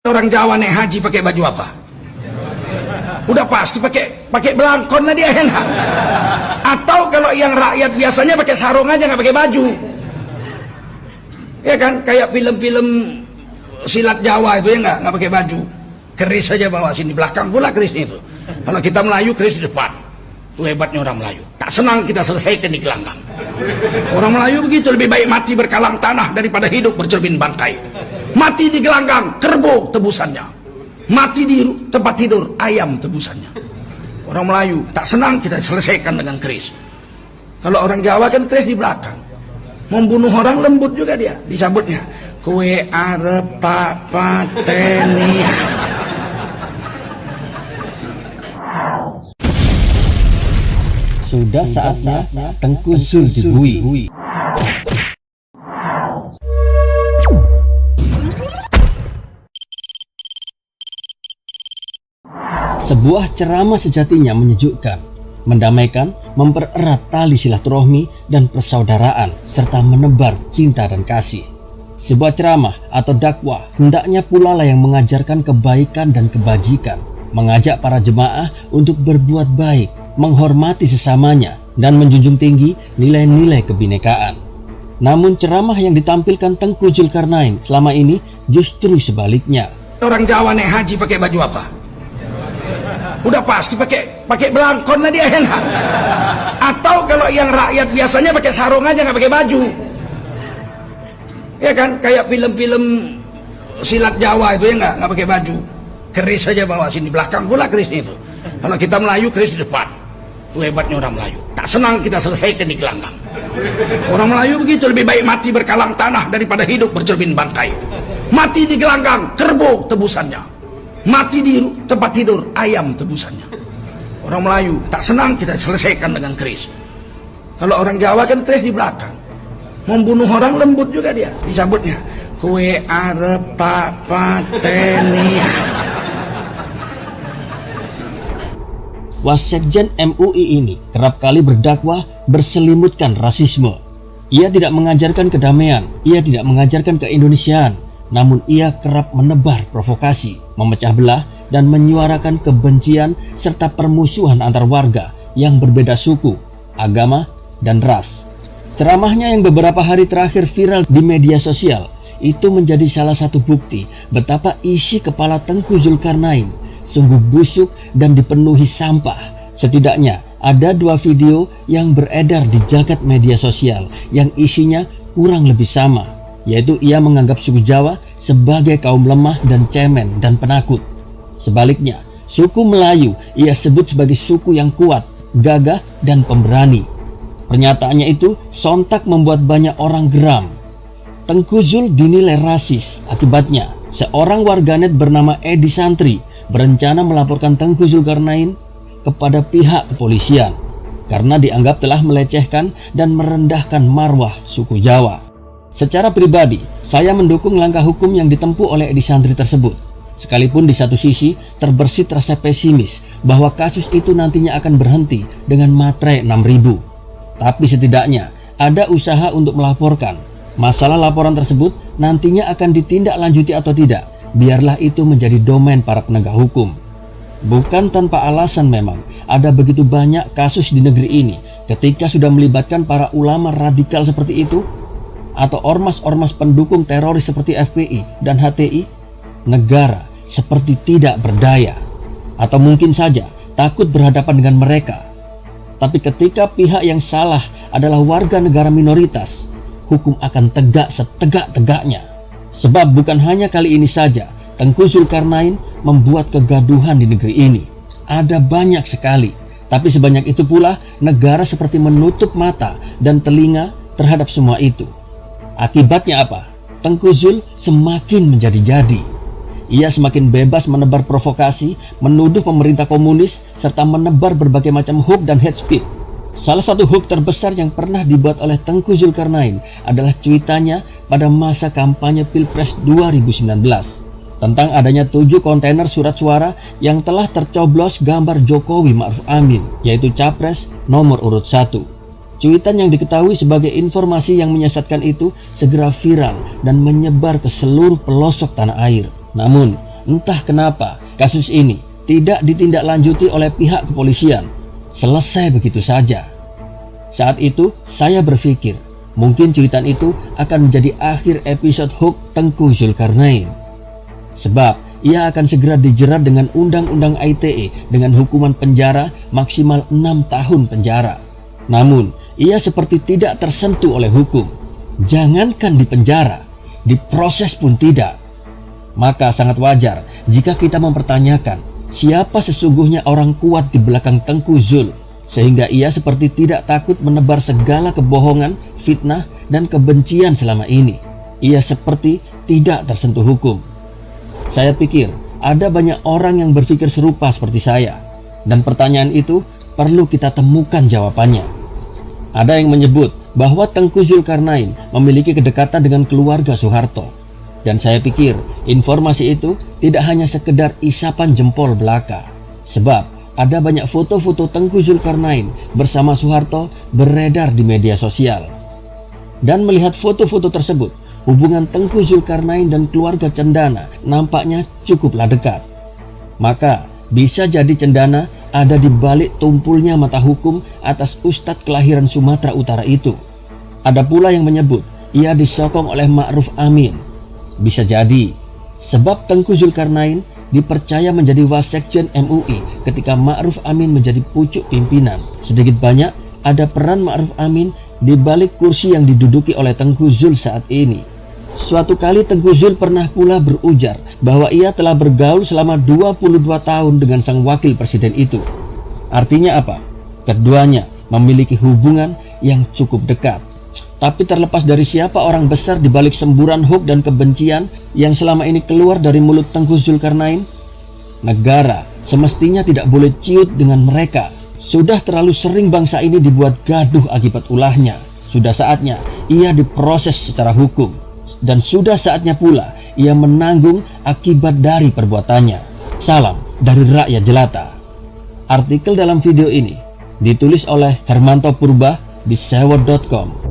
Orang Jawa naik haji pakai baju apa? Udah pasti pakai belangkon lah dia, enak. Atau kalau yang rakyat biasanya pakai sarung aja, nggak pakai baju. Ya kan, kayak film-film silat Jawa itu ya, nggak pakai baju. Keris saja bawa sini, belakang pula kerisnya itu. Kalau kita Melayu, keris di depan. Itu hebatnya orang Melayu. Tak senang kita selesaikan di gelanggang. Orang Melayu begitu, lebih baik mati berkalang tanah daripada hidup bercermin bangkai. Mati di gelanggang, kerbau tebusannya. Mati di tempat tidur, ayam tebusannya. Orang Melayu tak senang kita selesaikan dengan keris. Kalau orang Jawa kan keris di belakang. Membunuh orang lembut juga dia, disambutnya. Kue arep tak pateni. Sudah saatnya Tengku Zul dibui. Sebuah ceramah sejatinya menyejukkan, mendamaikan, mempererat tali silaturahmi dan persaudaraan, serta menebar cinta dan kasih. Sebuah ceramah atau dakwah hendaknya pula lah yang mengajarkan kebaikan dan kebajikan, mengajak para jemaah untuk berbuat baik, menghormati sesamanya, dan menjunjung tinggi nilai-nilai kebinekaan. Namun ceramah yang ditampilkan Tengku Zulkarnain selama ini justru sebaliknya. Orang Jawa naik haji pakai baju apa? Udah pasti pakai belangkon lah dia, enak. Atau kalau yang rakyat biasanya pakai sarung aja, nggak pakai baju. Ya kan, kayak film-film silat Jawa itu ya, nggak pakai baju. Keris saja bawa sini, belakang pula kerisnya itu. Kalau kita Melayu, keris di depan. Itu hebatnya orang Melayu. Tak senang kita selesaikan di gelanggang. Orang Melayu begitu, lebih baik mati berkalang tanah daripada hidup bercermin bangkai. Mati di gelanggang, kerbau tebusannya. Mati di tempat tidur, ayam tebusannya. Orang Melayu tak senang kita selesaikan dengan keris. Kalau orang Jawa kan keris di belakang. Membunuh orang lembut juga dia, disambutnya. Kue arep tak pateni. Wasekjen MUI ini kerap kali berdakwah berselimutkan rasisme. Ia tidak mengajarkan kedamaian, ia tidak mengajarkan keindonesiaan, namun ia kerap menebar provokasi, memecah belah, dan menyuarakan kebencian serta permusuhan antar warga yang berbeda suku, agama, dan ras. Ceramahnya yang beberapa hari terakhir viral di media sosial itu menjadi salah satu bukti betapa isi kepala Tengku Zulkarnain sungguh busuk dan dipenuhi sampah. Setidaknya ada 2 video yang beredar di jagat media sosial yang isinya kurang lebih sama, yaitu ia menganggap suku Jawa sebagai kaum lemah dan cemen dan penakut. Sebaliknya, suku Melayu ia sebut sebagai suku yang kuat, gagah, dan pemberani. Pernyataannya itu sontak membuat banyak orang geram. Tengku Zul dinilai rasis. Akibatnya, seorang warganet bernama Edi Santri berencana melaporkan Tengku Zulkarnain kepada pihak kepolisian karena dianggap telah melecehkan dan merendahkan marwah suku Jawa. Secara pribadi, saya mendukung langkah hukum yang ditempuh oleh Edi Santri tersebut. Sekalipun di satu sisi terbersit rasa pesimis bahwa kasus itu nantinya akan berhenti dengan materai 6.000. Tapi setidaknya ada usaha untuk melaporkan. Masalah laporan tersebut nantinya akan ditindaklanjuti atau tidak, biarlah itu menjadi domain para penegak hukum. Bukan tanpa alasan memang ada begitu banyak kasus di negeri ini ketika sudah melibatkan para ulama radikal seperti itu, atau ormas-ormas pendukung teroris seperti FPI dan HTI, negara seperti tidak berdaya, atau mungkin saja takut berhadapan dengan mereka. Tapi ketika pihak yang salah adalah warga negara minoritas, hukum akan tegak setegak-tegaknya. Sebab bukan hanya kali ini saja Tengku Zulkarnain membuat kegaduhan di negeri ini. Ada banyak sekali, tapi sebanyak itu pula negara seperti menutup mata dan telinga terhadap semua itu. Akibatnya apa? Tengku Zul semakin menjadi-jadi. Ia semakin bebas menebar provokasi, menuduh pemerintah komunis, serta menebar berbagai macam hoax dan hate speech. Salah satu hoax terbesar yang pernah dibuat oleh Tengku Zulkarnain adalah cuitannya pada masa kampanye Pilpres 2019 tentang adanya 7 kontainer surat suara yang telah tercoblos gambar Jokowi Ma'ruf Amin, yaitu capres nomor urut 1. Cuitan yang diketahui sebagai informasi yang menyesatkan itu segera viral dan menyebar ke seluruh pelosok tanah air. Namun, Entah kenapa kasus ini tidak ditindaklanjuti oleh pihak kepolisian. Selesai begitu saja. Saat itu saya berpikir mungkin cuitan itu akan menjadi akhir episode hoax Tengku Zulkarnain. Sebab ia akan segera dijerat dengan Undang-Undang ITE dengan hukuman penjara maksimal 6 tahun penjara. Namun ia seperti tidak tersentuh oleh hukum. Jangankan di penjara, diproses pun tidak. Maka sangat wajar jika kita mempertanyakan siapa sesungguhnya orang kuat di belakang Tengku Zul, sehingga ia seperti tidak takut menebar segala kebohongan, fitnah, dan kebencian selama ini. Ia seperti tidak tersentuh hukum. Saya pikir ada banyak orang yang berpikir serupa seperti saya, dan pertanyaan itu perlu kita temukan jawabannya. Ada yang menyebut bahwa Tengku Zulkarnain memiliki kedekatan dengan keluarga Soeharto. Dan saya pikir informasi itu tidak hanya sekedar isapan jempol belaka. Sebab ada banyak foto-foto Tengku Zulkarnain bersama Soeharto beredar di media sosial. Dan melihat foto-foto tersebut, hubungan Tengku Zulkarnain dan keluarga Cendana nampaknya cukuplah dekat. Maka bisa jadi Cendana ada di balik tumpulnya mata hukum atas ustadz kelahiran Sumatera Utara itu. Ada pula yang menyebut ia disokong oleh Ma'ruf Amin. Bisa jadi sebab Tengku Zulkarnain dipercaya menjadi wasekjen MUI ketika Ma'ruf Amin menjadi pucuk pimpinan. Sedikit banyak ada peran Ma'ruf Amin di balik kursi yang diduduki oleh Tengku Zul saat ini. Suatu kali Tengku Zul pernah pula berujar bahwa ia telah bergaul selama 22 tahun dengan sang wakil presiden itu. Artinya apa? Keduanya memiliki hubungan yang cukup dekat. Tapi terlepas dari siapa orang besar di balik semburan hoax dan kebencian yang selama ini keluar dari mulut Tengku Zulkarnain, negara semestinya tidak boleh ciut dengan mereka. Sudah terlalu sering bangsa ini dibuat gaduh akibat ulahnya. Sudah saatnya ia diproses secara hukum. Dan sudah saatnya pula ia menanggung akibat dari perbuatannya. Salam dari rakyat jelata. Artikel dalam video ini ditulis oleh Hermanto Purba di sewot.com.